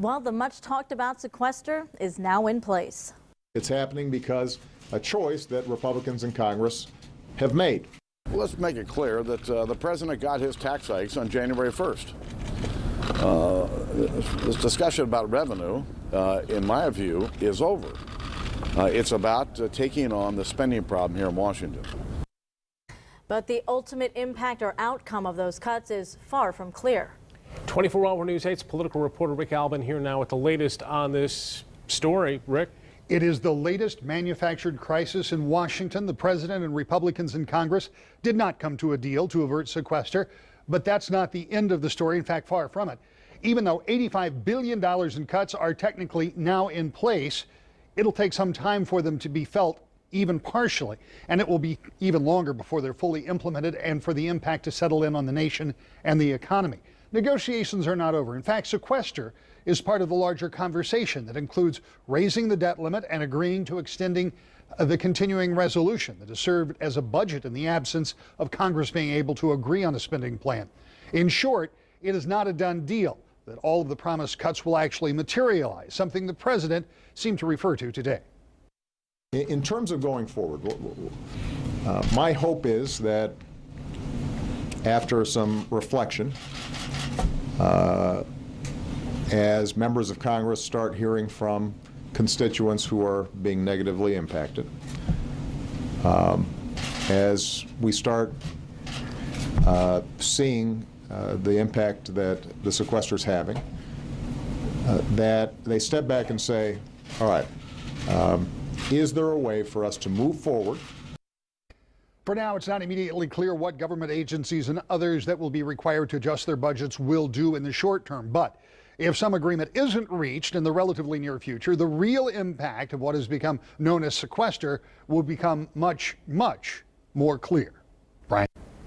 Well, the much talked about sequester is now in place. It's happening because a choice that Republicans in Congress have made. Well, let's make it clear that the president got his tax hikes on January 1st. This discussion about revenue, in my view, is over. It's about taking on the spending problem here in Washington. But the ultimate impact or outcome of those cuts is far from clear. 24-hour News 8's political reporter Rick Albin here now with the latest on this story. Rick? It is the latest manufactured crisis in Washington. The president and Republicans in Congress did not come to a deal to avert sequester, but that's not the end of the story. In fact, far from it. Even though $85 billion in cuts are technically now in place, it'll take some time for them to be felt even partially, and it will be even longer before they're fully implemented and for the impact to settle in on the nation and the economy. Negotiations are not over. In fact, sequester is part of the larger conversation that includes raising the debt limit and agreeing to extending the continuing resolution that has served as a budget in the absence of Congress being able to agree on a spending plan. In short, it is not a done deal that all of the promised cuts will actually materialize, something the president seemed to refer to today. In terms of going forward, my hope is that after some reflection, as members of Congress start hearing from constituents who are being negatively impacted, as we start seeing the impact that the sequester is having, that they step back and say, all right, is there a way for us to move forward? For now, it's not immediately clear what government agencies and others that will be required to adjust their budgets will do in the short term. But if some agreement isn't reached in the relatively near future, the real impact of what has become known as sequester will become much, much more clear. Brian?